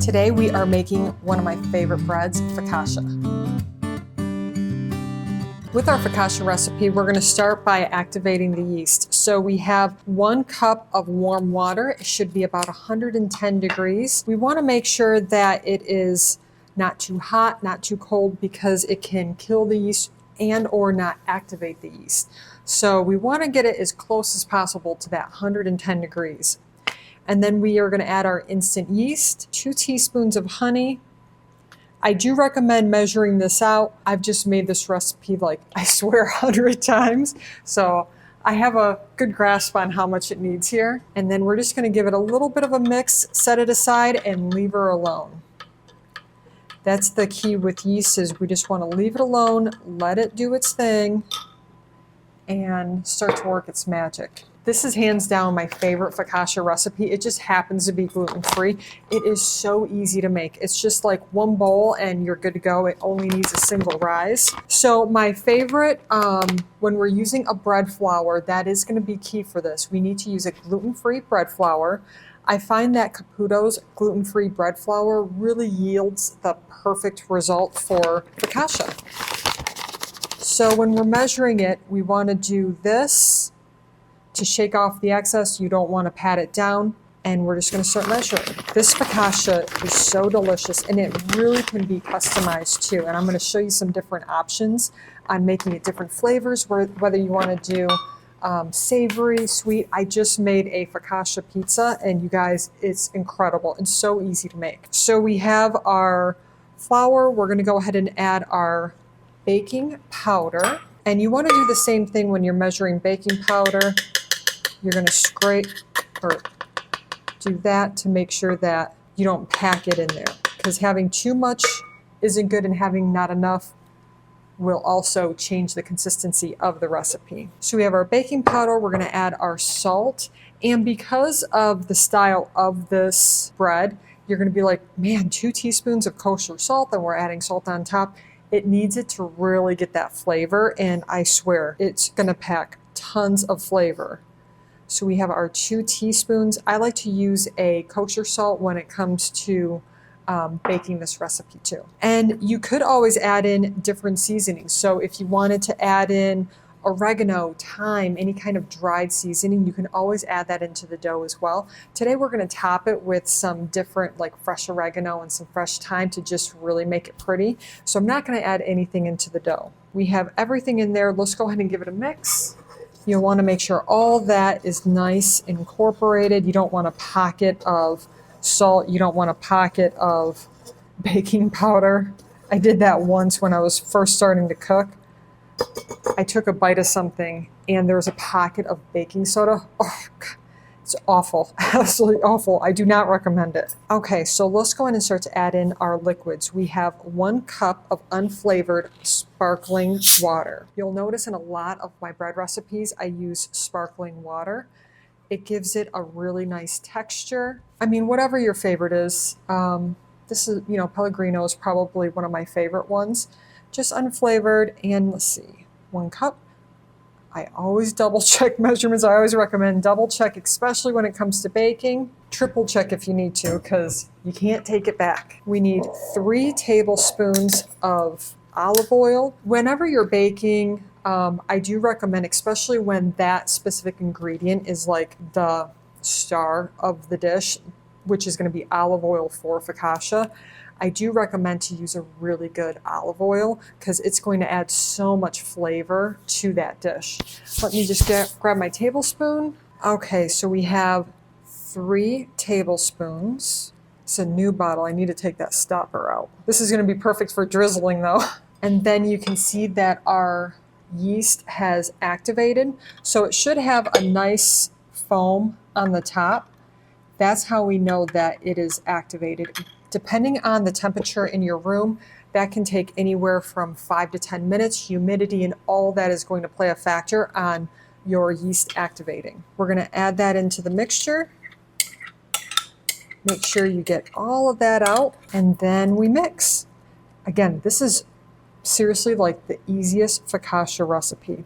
Today we are making one of my favorite breads, focaccia. With our focaccia recipe, we're going to start by activating the yeast. So we have 1 cup of warm water. It should be about 110 degrees. We want to make sure that it is not too hot, not too cold, because it can kill the yeast and or not activate the yeast. So we want to get it as close as possible to that 110 degrees. And then we are going to add our instant yeast, 2 teaspoons of honey. I do recommend measuring this out. I've just made this recipe like, I swear, 100 times. So I have a good grasp on how much it needs here. And then we're just going to give it a little bit of a mix, set it aside, and leave her alone. That's the key with yeast, is we just want to leave it alone, let it do its thing, and start to work its magic. This is hands down my favorite focaccia recipe. It just happens to be gluten-free. It is so easy to make. It's just like 1 bowl and you're good to go. It only needs a single rise. So my favorite, when we're using a bread flour, that is going to be key for this. We need to use a gluten-free bread flour. I find that Caputo's gluten-free bread flour really yields the perfect result for focaccia. So when we're measuring it, we want to do this to shake off the excess. You don't want to pat it down, and we're just going to start measuring. This focaccia is so delicious, and it really can be customized too. And I'm going to show you some different options on making it different flavors, whether you want to do savory, sweet. I just made a focaccia pizza, and you guys, it's incredible and so easy to make. So we have our flour. We're going to go ahead and add our baking powder. And you want to do the same thing when you're measuring baking powder. You're going to scrape or do that to make sure that you don't pack it in there, because having too much isn't good, and having not enough will also change the consistency of the recipe. So we have our baking powder. We're going to add our salt. And because of the style of this bread, you're going to be like, man, 2 teaspoons of kosher salt, and we're adding salt on top. It needs it to really get that flavor, and I swear it's going to pack tons of flavor. So we have our 2 teaspoons. I like to use a kosher salt when it comes to baking this recipe too. And you could always add in different seasonings. So if you wanted to add in oregano, thyme, any kind of dried seasoning, you can always add that into the dough as well. Today we're going to top it with some different, like fresh oregano and some fresh thyme to just really make it pretty. So I'm not going to add anything into the dough. We have everything in there. Let's go ahead and give it a mix. You'll want to make sure all that is nice and incorporated. You don't want a pocket of salt. You don't want a pocket of baking powder. I did that once when I was first starting to cook. I took a bite of something and there was a pocket of baking soda. Oh, it's awful, absolutely awful. I do not recommend it. Okay, so let's go in and start to add in our liquids. We have 1 cup of unflavored sparkling water. You'll notice in a lot of my bread recipes, I use sparkling water. It gives it a really nice texture. I mean, whatever your favorite is. This is, Pellegrino is probably one of my favorite ones. Just unflavored, and let's see, 1 cup. I always double check measurements. I always recommend double check, especially when it comes to baking. Triple check if you need to, because you can't take it back. We need 3 tablespoons of olive oil. Whenever you're baking, I do recommend, especially when that specific ingredient is like the star of the dish, which is going to be olive oil for focaccia, I do recommend to use a really good olive oil, because it's going to add so much flavor to that dish. Let me just grab my tablespoon. Okay, so we have 3 tablespoons. It's a new bottle. I need to take that stopper out. This is going to be perfect for drizzling though. And then you can see that our yeast has activated. So it should have a nice foam on the top. That's how we know that it is activated. Depending on the temperature in your room, that can take anywhere from 5 to 10 minutes. Humidity and all that is going to play a factor on your yeast activating. We're going to add that into the mixture. Make sure you get all of that out, and then we mix. Again, this is seriously like the easiest focaccia recipe.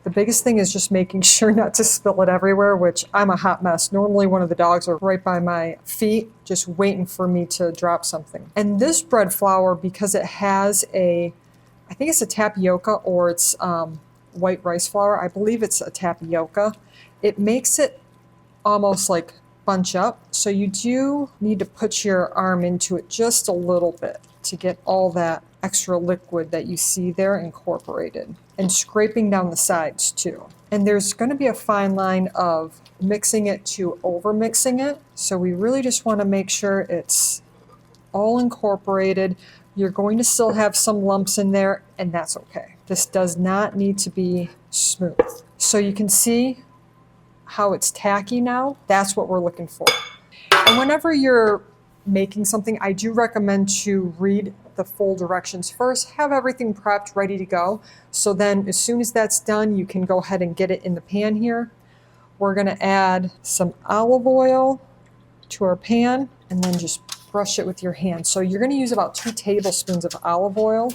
The biggest thing is just making sure not to spill it everywhere, which I'm a hot mess. Normally one of the dogs are right by my feet, just waiting for me to drop something. And this bread flour, because it has I think it's a tapioca or it's white rice flour. I believe it's a tapioca. It makes it almost like bunch up. So you do need to put your arm into it just a little bit to get all that extra liquid that you see there incorporated, and scraping down the sides too. And there's going to be a fine line of mixing it to over mixing it. So we really just want to make sure it's all incorporated. You're going to still have some lumps in there, and that's okay. This does not need to be smooth. So you can see how it's tacky now. That's what we're looking for. And whenever you're making something, I do recommend to read the full directions first, have everything prepped, ready to go. So then as soon as that's done, you can go ahead and get it in the pan here. We're gonna add some olive oil to our pan and then just brush it with your hand. So you're gonna use about 2 tablespoons of olive oil.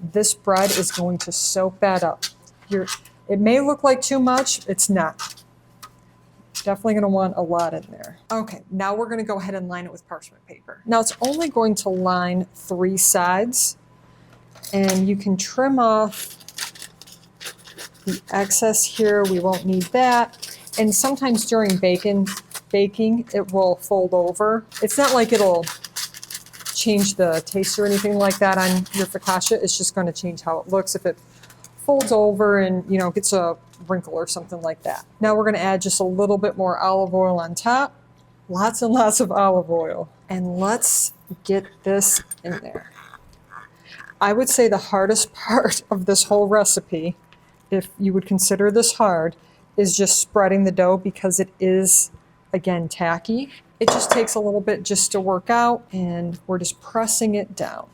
This bread is going to soak that up. It may look like too much, it's not. Definitely going to want a lot in there. Okay, now we're going to go ahead and line it with parchment paper. Now it's only going to line 3 sides, and you can trim off the excess here. We won't need that. And sometimes during baking, it will fold over. It's not like it'll change the taste or anything like that on your focaccia. It's just going to change how it looks if it folds over and, you know, gets a wrinkle or something like that. Now we're going to add just a little bit more olive oil on top. Lots and lots of olive oil. And let's get this in there. I would say the hardest part of this whole recipe, if you would consider this hard, is just spreading the dough, because it is, again, tacky. It just takes a little bit just to work out, and we're just pressing it down.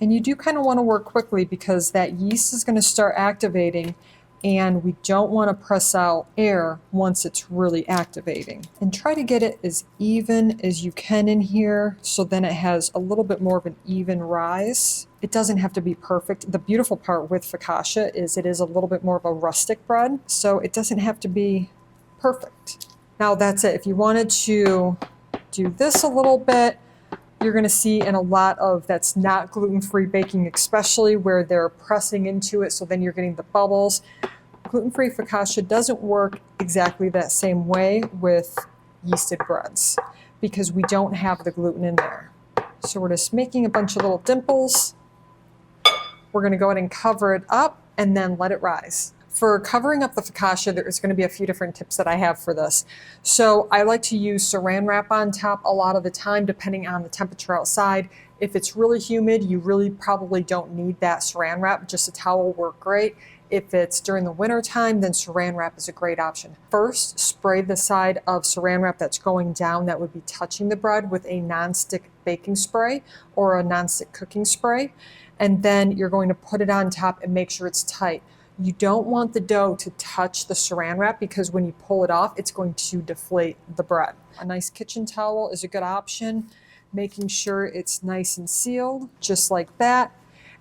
And you do kind of want to work quickly because that yeast is going to start activating, and we don't want to press out air once it's really activating. And try to get it as even as you can in here, so then it has a little bit more of an even rise. It doesn't have to be perfect. The beautiful part with focaccia is it is a little bit more of a rustic bread, so it doesn't have to be perfect. Now that's it. If you wanted to do this a little bit, you're going to see in a lot of that's not gluten-free baking, especially where they're pressing into it, so then you're getting the bubbles. Gluten-free focaccia doesn't work exactly that same way with yeasted breads because we don't have the gluten in there. So we're just making a bunch of little dimples. We're going to go ahead and cover it up and then let it rise. For covering up the focaccia, there's going to be a few different tips that I have for this. So I like to use saran wrap on top a lot of the time, depending on the temperature outside. If it's really humid, you really probably don't need that saran wrap. Just a towel will work great. If it's during the winter time, then saran wrap is a great option. First, spray the side of saran wrap that's going down that would be touching the bread with a non-stick baking spray or a non-stick cooking spray. And then you're going to put it on top and make sure it's tight. You don't want the dough to touch the saran wrap because when you pull it off, it's going to deflate the bread. A nice kitchen towel is a good option, making sure it's nice and sealed, just like that.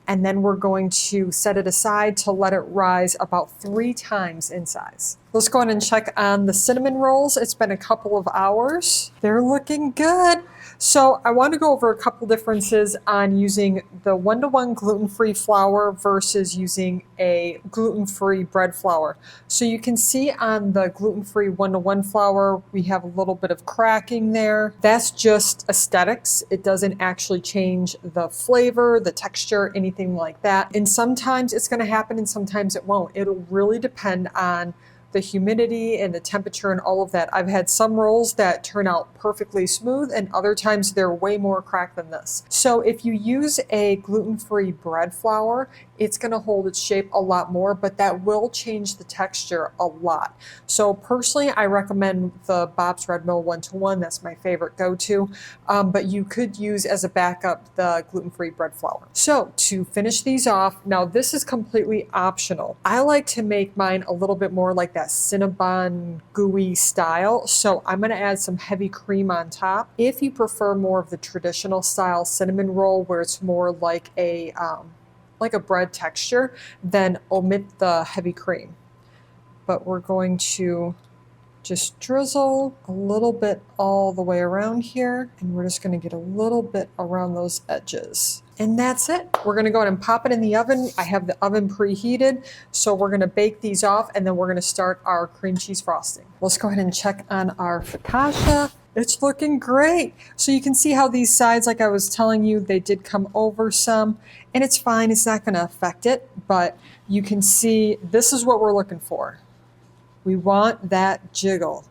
And then we're going to set it aside to let it rise about 3 times in size. Let's go ahead and check on the cinnamon rolls. It's been a couple of hours. They're looking good. So I want to go over a couple differences on using the 1-to-1 gluten-free flour versus using a gluten-free bread flour. So you can see on the gluten-free 1-to-1 flour, we have a little bit of cracking there. That's just aesthetics. It doesn't actually change the flavor, the texture, anything like that. And sometimes it's going to happen and sometimes it won't. It'll really depend on the humidity and the temperature and all of that. I've had some rolls that turn out perfectly smooth and other times they're way more cracked than this. So if you use a gluten-free bread flour, it's going to hold its shape a lot more, but that will change the texture a lot. So personally, I recommend the Bob's Red Mill 1-to-1. That's my favorite go-to, but you could use as a backup the gluten-free bread flour. So to finish these off, now this is completely optional. I like to make mine a little bit more like that Cinnabon gooey style. So I'm going to add some heavy cream on top. If you prefer more of the traditional style cinnamon roll where it's more like a bread texture, then omit the heavy cream. but we're going to just drizzle a little bit all the way around here, and we're just going to get a little bit around those edges. And that's it. We're going to go ahead and pop it in the oven. I have the oven preheated, so we're going to bake these off, and then we're going to start our cream cheese frosting. Let's go ahead and check on our focaccia. It's looking great. So you can see how these sides, like I was telling you, they did come over some, and it's fine. It's not going to affect it, but you can see this is what we're looking for. We want that jiggle.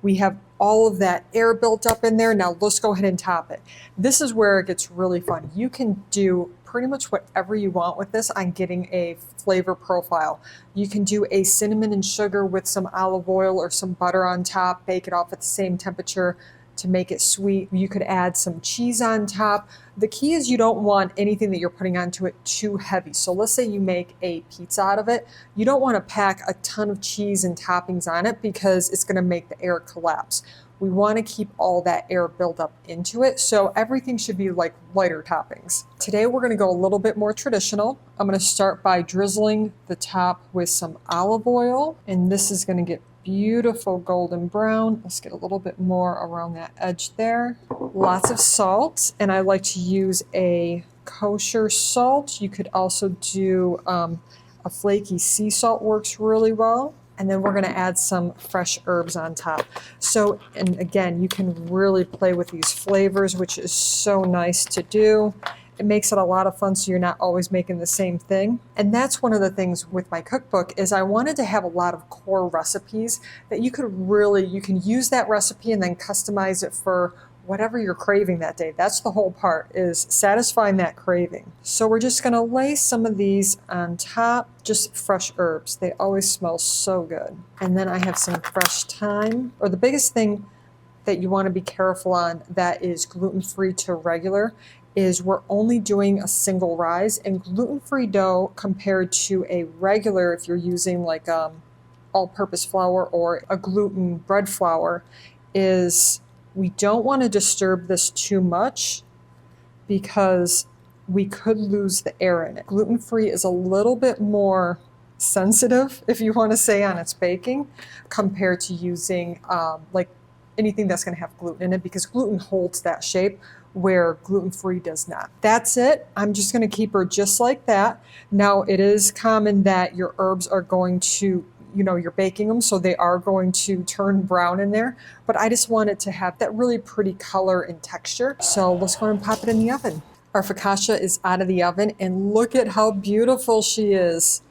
We have all of that air built up in there. Now let's go ahead and top it. This is where it gets really fun. You can do pretty much whatever you want with this on getting a flavor profile. You can do a cinnamon and sugar with some olive oil or some butter on top, bake it off at the same temperature to make it sweet. You could add some cheese on top. The key is you don't want anything that you're putting onto it too heavy. So let's say you make a pizza out of it. You don't want to pack a ton of cheese and toppings on it because it's going to make the air collapse. We want to keep all that air built up into it. So everything should be like lighter toppings. Today we're going to go a little bit more traditional. I'm going to start by drizzling the top with some olive oil, and this is going to get beautiful golden brown. Let's get a little bit more around that edge there. Lots of salt, and I like to use a kosher salt. You could also do a flaky sea salt, works really well. And then we're going to add some fresh herbs on top. So, and again, you can really play with these flavors, which is so nice to do. It makes it a lot of fun, so you're not always making the same thing. And that's one of the things with my cookbook is I wanted to have a lot of core recipes that you can use that recipe and then customize it for whatever you're craving that day. That's the whole part, is satisfying that craving. So we're just gonna lay some of these on top, just fresh herbs. They always smell so good. And then I have some fresh thyme, or the biggest thing that you wanna be careful on that is gluten-free to regular is we're only doing a single rise, and gluten-free dough compared to a regular, if you're using like all-purpose flour or a gluten bread flour, is we don't want to disturb this too much because we could lose the air in it. Gluten-free is a little bit more sensitive, if you want to say, on its baking compared to using like anything that's going to have gluten in it, because gluten holds that shape where gluten-free does not. That's it. I'm just going to keep her just like that. Now, it is common that your herbs are going to, you're baking them, so they are going to turn brown in there, but I just want it to have that really pretty color and texture. So let's go ahead and pop it in the oven. Our focaccia is out of the oven, and look at how beautiful she is.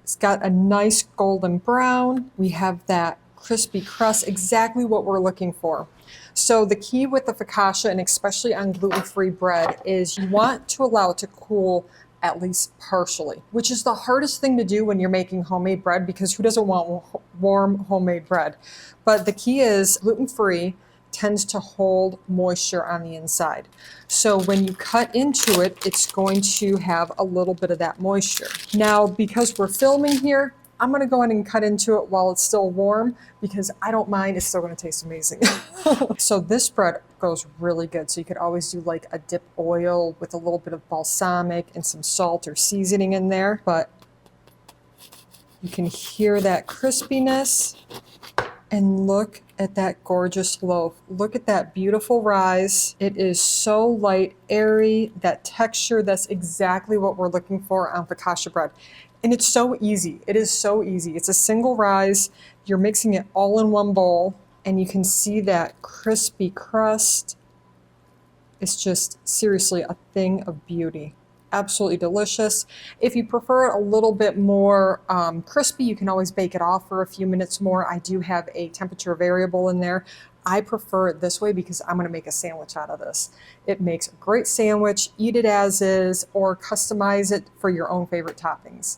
It's got a nice golden brown. We have that crispy crust, exactly what we're looking for. So the key with the focaccia, and especially on gluten-free bread, is you want to allow it to cool at least partially, which is the hardest thing to do when you're making homemade bread, because who doesn't want warm homemade bread? But the key is gluten-free tends to hold moisture on the inside. So when you cut into it, it's going to have a little bit of that moisture. Now, because we're filming here, I'm going to go ahead and cut into it while it's still warm, because I don't mind. It's still going to taste amazing. So this bread goes really good. So you could always do like a dip oil with a little bit of balsamic and some salt or seasoning in there. But you can hear that crispiness. And look at that gorgeous loaf. Look at that beautiful rise. It is so light, airy, that texture. That's exactly what we're looking for on focaccia bread. And it's so easy. It is so easy. It's a single rise. You're mixing it all in one bowl, and you can see that crispy crust. It's just seriously a thing of beauty. Absolutely delicious. If you prefer it a little bit more crispy, you can always bake it off for a few minutes more. I do have a temperature variable in there. I prefer it this way because I'm going to make a sandwich out of this. It makes a great sandwich. Eat it as is, or customize it for your own favorite toppings.